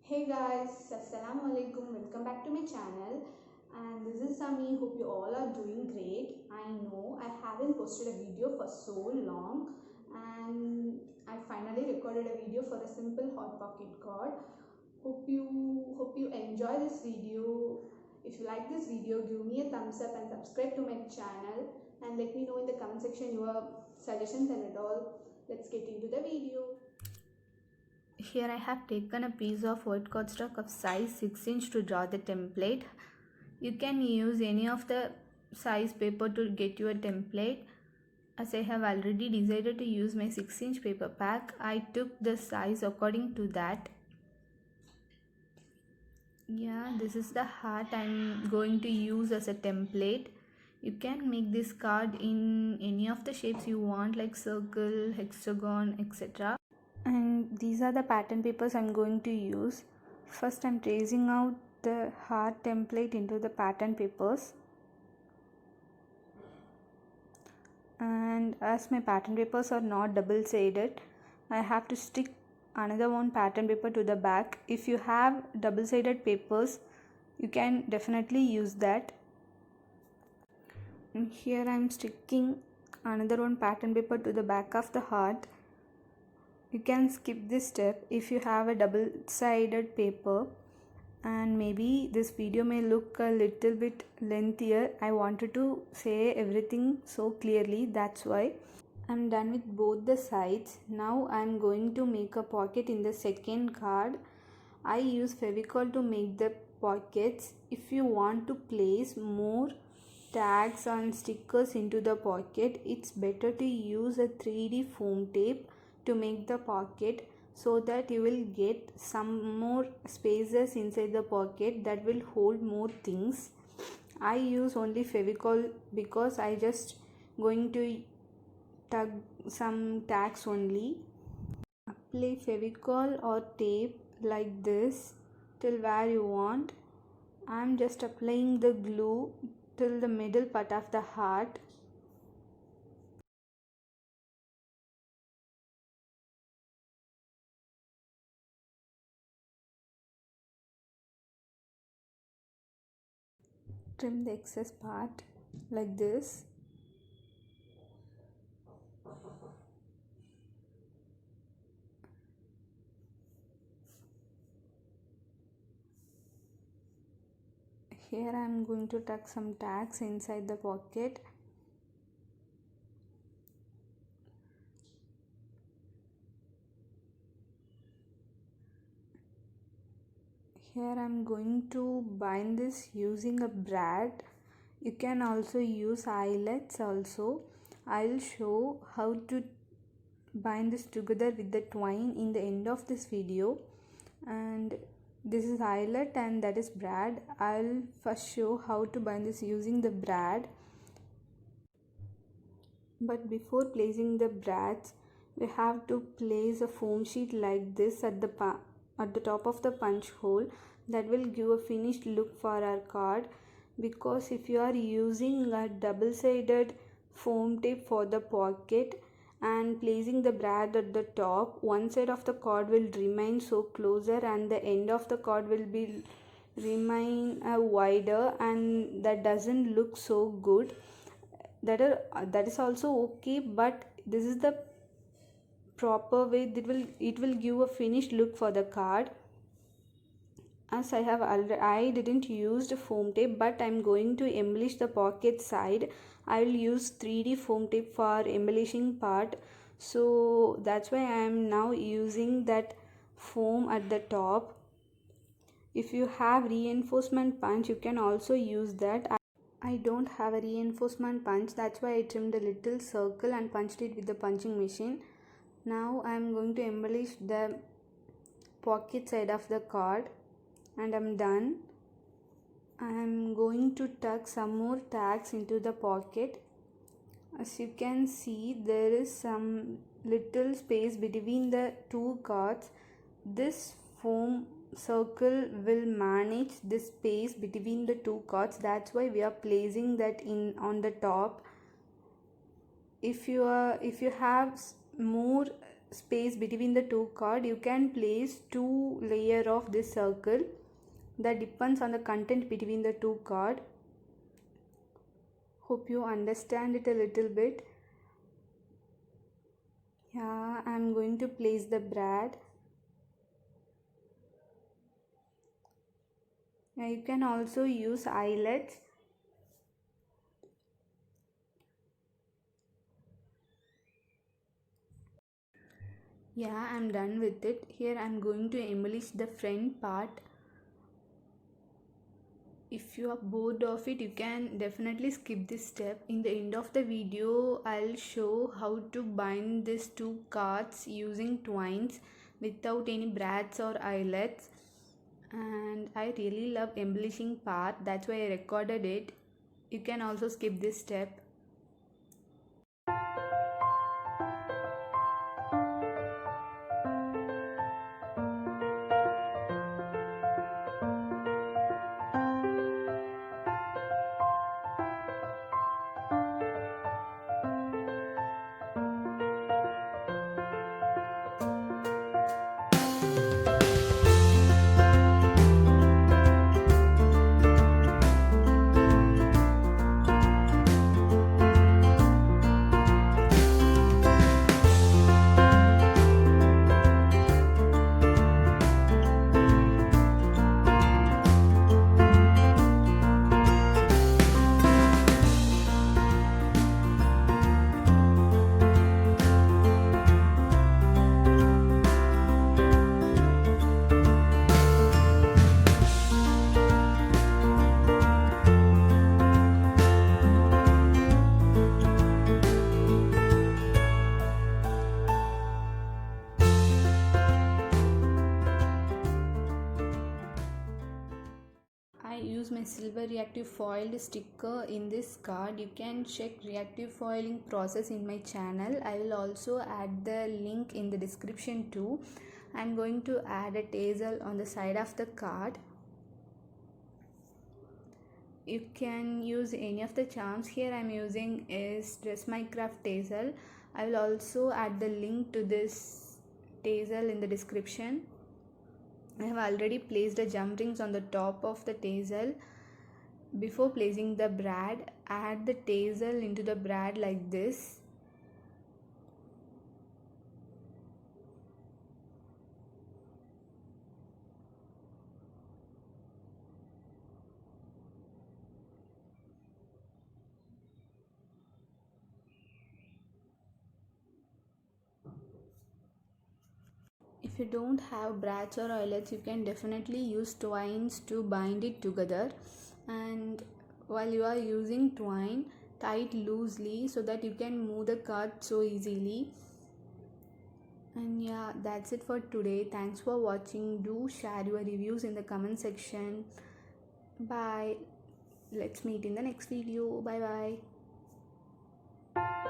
Hey guys, Assalamu alaikum. Welcome back to my channel. And this is Sami. Hope you all are doing great. I know I haven't posted a video for so long, and I finally recorded a video for a simple hot pocket cord. Hope you enjoy this video. If you like this video, give me a thumbs up and subscribe to my channel, and let me know in the comment section your suggestions and all. Let's get into the video. Here I have taken a piece of white cardstock of size 6 inch to draw the template. You can use any of the size paper to get your template. As I have already decided to use my 6 inch paper pack, I took the size according to that. Yeah, this is the heart I'm going to use as a template. You can make this card in any of the shapes you want, like circle, hexagon, etc. And these are the pattern papers I'm going to use. First I'm tracing out the heart template into the pattern papers, and as my pattern papers are not double sided, I have to stick another one pattern paper to the back. If you have double sided papers, you can definitely use that. And here I'm sticking another one pattern paper to the back of the heart. You can skip this step if you have a double sided paper, and maybe this video may look a little bit lengthier. I wanted to say everything so clearly, that's why. I'm done with both the sides. Now I'm going to make a pocket in the second card. I use Fevicol to make the pockets. If you want to place more tags and stickers into the pocket, it's better to use a 3D foam tape to make the pocket, so that you will get some more spaces inside the pocket that will hold more things. I use only Fevicol because I just going to tug some tags only. Apply Fevicol or tape like this till where you want. I'm just applying the glue till the middle part of the heart. Trim the excess part like this. Here I am going to tuck some tags inside the pocket. Here I am going to bind this using a brad. You can also use eyelets also. I'll show how to bind this together with the twine in the end of this video. And this is eyelet and that is brad. I'll first show how to bind this using the brad. But before placing the brads, we have to place a foam sheet like this at the top of the punch hole. That will give a finished look for our card, because if you are using a double sided foam tape for the pocket and placing the brad at the top, one side of the card will remain so closer and the end of the card will be remain wider, and that doesn't look so good. That is also okay, but this is the proper way that it will give a finished look for the card. As I didn't use the foam tape, but I'm going to embellish the pocket side. I will use 3D foam tape for embellishing part, so that's why I am now using that foam at the top. If you have reinforcement punch, you can also use that. I don't have a reinforcement punch, that's why I trimmed a little circle and punched it with the punching machine. Now I am going to embellish the pocket side of the card, and I'm done. I am going to tuck some more tags into the pocket. As you can see, there is some little space between the two cards. This foam circle will manage the space between the two cards. That's why we are placing that in on the top. If you have more space between the two cards, you can place 2 layers of this circle. That depends on the content between the two cards. Hope you understand it a little bit. Yeah, I'm going to place the brad. Now you can also use eyelets. Yeah, I'm done with it. Here I'm going to embellish the front part. If you are bored of it, you can definitely skip this step. In the end of the video, I'll show how to bind these two cards using twines without any brads or eyelets. And I really love embellishing part, that's why I recorded it. You can also skip this step. I use my silver reactive foiled sticker in this card. You can check reactive foiling process in my channel. I will also add the link in the description too. I'm going to add a tassel on the side of the card. You can use any of the charms. Here I'm using is Dress My Craft tassel. I will also add the link to this tassel in the description. I have already placed the jump rings on the top of the tassel. Before placing the brad, add the tassel into the brad like this. If you don't have brads or eyelets, you can definitely use twines to bind it together. And while you are using twine, tie it loosely so that you can move the card so easily. And yeah, that's it for today. Thanks for watching. Do share your reviews in the comment section. Bye. Let's meet in the next video. Bye bye.